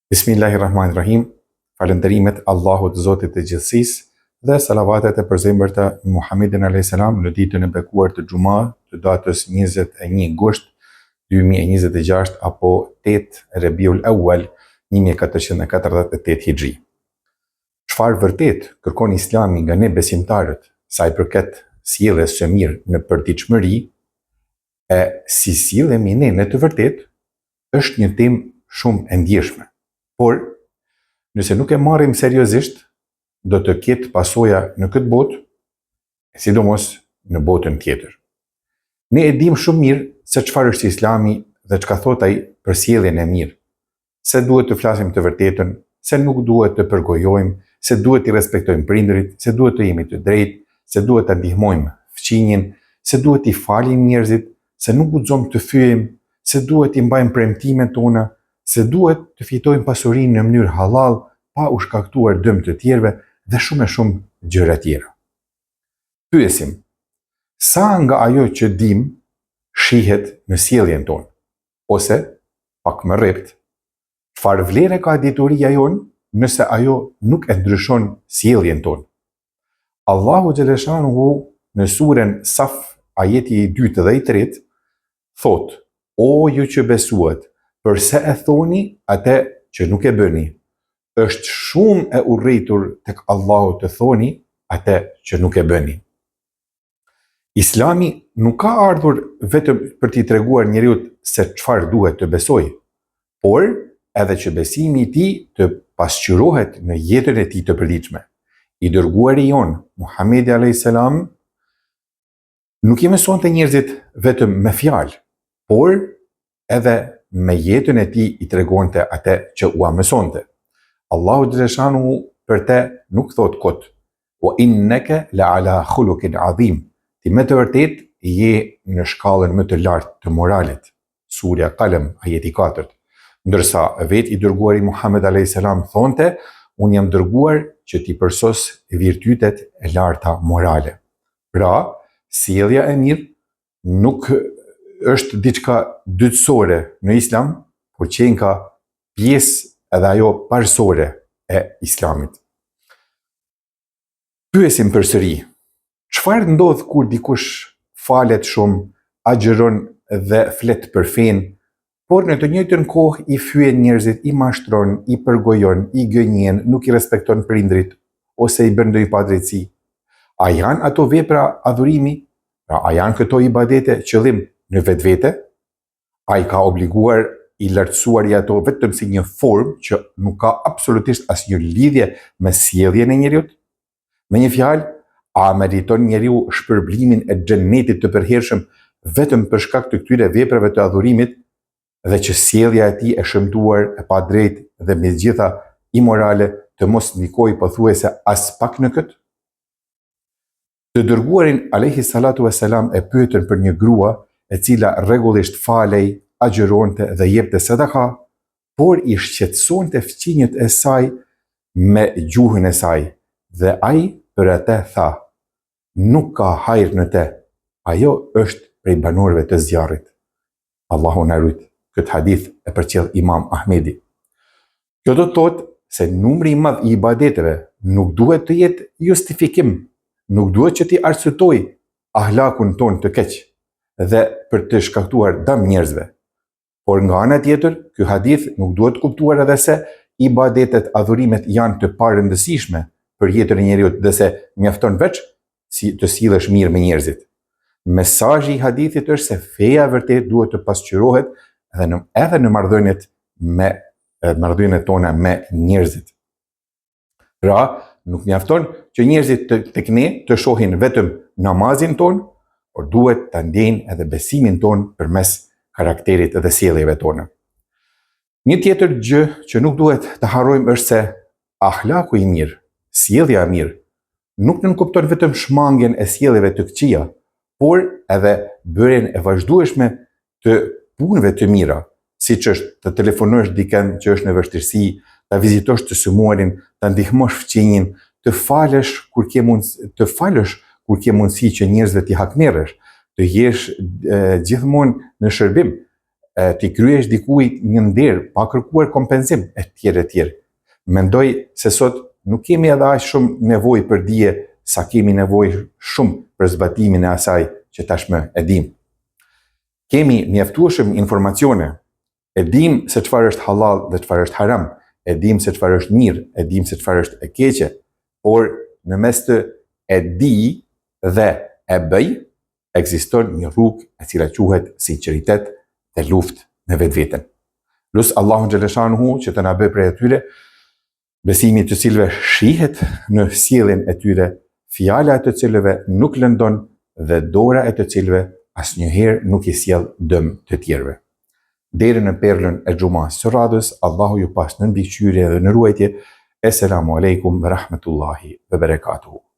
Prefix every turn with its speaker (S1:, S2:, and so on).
S1: Bismillahirrahmanirrahim. Falënderimet Allahut Zotit të gjithësisë dhe salavatet e përzemërta Muhammedin a.s. në ditën e bekuar të Xuma të datës 21 gusht 2026 apo 8 Rabiul Awwal 1448 Hijri. Çfarë vërtet kërkon Islami nga ne besimtarët sa i përket sjelljes së mirë në përditshmëri e si sillemi ne në të vërtetë është një temë shumë e ndjeshme. Por, nëse nuk e marrim seriozisht, do të ketë pasoja në këtë botë, sidomos në botën tjetër. Ne e dim shumë mirë se çfarë është Islami dhe çka thot ai për sjelljen e mirë. Se duhet të flasim të vërtetën, se nuk duhet të përgojojmë, se duhet të respektojmë prindërit, se duhet të jemi të drejtë, se duhet të ndihmojmë fëmijën, se duhet të falim njerëzit, se nuk guxojmë të fyejmë, se duhet të mbajmë premtimet tona, se duhet të fitojmë pasurinë në mënyrë halal, pa u shkaktuar dëm të tjerëve dhe shumë e shumë gjëra tjera. Pyesim, sa nga ajo që dim shihet në sjelljen tonë? Ose, pak më rrept, çfarë vlere ka dituria jonë nëse ajo nuk e ndryshon sjelljen tonë? Allahu xhaleshanuhu në surën Saf, ajeti i 2 dhe i 3, thotë: O ju që besuat, përse e thoni atë që nuk e bëni? Është shumë e urrëtur tek Allahu të thoni atë që nuk e bëni. Islami nuk ka ardhur vetëm për t'i treguar njeriut se çfarë duhet të besojë, por edhe që besimi i tij të pasqyrohet në jetën e tij të përditshme. I dërguari jon, Muhamedi a.s. nuk i mësonte njerëzit vetëm me fjalë, por edhe me jetën e tij i tregonte atë që ua mësonte. Allahu xhaleshanuhu për te nuk thot kot: "Wa innaka la ala khuluqin adhim." Ti me të vërtetë je në shkallën më të lartë të moralit. Surja Qalam, ajeti 4. Ndërsa vetë i dërguari Muhammed a.s. thonte: "Unë jam dërguar që t'i përsos virtytet e larta morale." Pra, sjellja e mirë nuk është diçka dytësore në Islam, por qenë ka pjesë edhe ajo parësore e Islamit. Pyesim përsëri, çfarë ndodh kur dikush falet shumë, agjëron dhe flet për fenë, por në të njëjtën kohë i fyen njerëzit, i mashtron, i përgojon, i gënjen, nuk i respekton prindrit ose i bën ndonjë padrejtësi? A janë ato vepra adhurimi? Pra, a janë këto ibadete qëllim në vetvete? A i ka obliguar i lartësuar i ato vetëm si një formë që nuk ka absolutisht asnjë lidhje me sjelljen e njeriut? Me një fjalë, a meriton njeriu shpërblimin e xhenetit të përhershëm vetëm për shkak të këtyre veprave të adhurimit dhe që sjellja e tij e shëmtuar, e padrejtë dhe me gjitha imorale të mos ndikojë pothuajse as pak në këtë? Të dërguarin alayhi salatu vesselam e pyetën për një grua e cila rregullisht falej, agjëronte dhe jepte sadaka, por i shqetësonte fëmijët e saj me gjuhën e saj, dhe ai për atë tha: "Nuk ka hajër në te, ajo është prej banorëve të zjarrit." Allahu na rujt. Këtë hadith e përcjell Imam Ahmedi. Kjo do të thotë se numri i madh i ibadeteve nuk duhet të jetë justifikim, nuk duhet që ti arsyetoj ahlakun ton të keq dhe për të shkaktuar dëm njerëzve. Por nga ana tjetër, ky hadith nuk duhet kuptuar edhe se ibadetet, adhurimet janë të parëndësishme për jetën e njeriut dhe se mjafton veç si të sillesh mirë me njerëzit. Mesazhi i hadithit është se feja e vërtet duhet të pasqyrohet edhe në marrëdhëniet tona me njerëzit. Pra, nuk mjafton që njerëzit tek ne të shohin vetëm namazin ton, por duhet ta ndjejnë edhe besimin ton përmes karakterit dhe sjelljeve tona. Një tjetër gjë që nuk duhet të harrojmë është se ahlaku i mirë, sjellja e mirë, nuk nënkupton vetëm shmangjen e sjelljeve të këqija, por edhe bërjen e vazhdueshme të punëve të mira, siç është të telefonosh dikën që është në vështirësi, ta vizitosh të sëmuarin, ta ndihmosh fëmijën, të falësh kur ke mundësi që njerëzve t'i hakmerrësh, të jesh gjithmonë në shërbim t'i kryesh dikujt një nder pa kërkuar kompenzim etj. Mendoj se sot nuk kemi edhe aq shumë nevojë për dije sa kemi nevojë shumë për zbatimin e asaj që tashmë e dim. Kemi mjaftueshëm informacione, e dim se çfarë është halal dhe çfarë është haram, e dim se çfarë është mirë, e dim se çfarë është e keqe, por në mes të e di dhe e bëj, ekziston një rrugë e cila quhet sinqeritet dhe luftë me vetveten. Lut Allahun xhaleshanuhu që të na bëjë prej atyre besimi të cilëve shihet në sjelljen e tyre, fjala e të cilëve nuk lëndon dhe dora e të cilëve asnjëherë nuk i sjell dëm të tjerëve. Deri në perlën e xumas së radhës, Allahu ju pas në mbikëqyrje dhe në ruajtje. Esselamu alaikum ve rahmetullahi ve berekatuhu.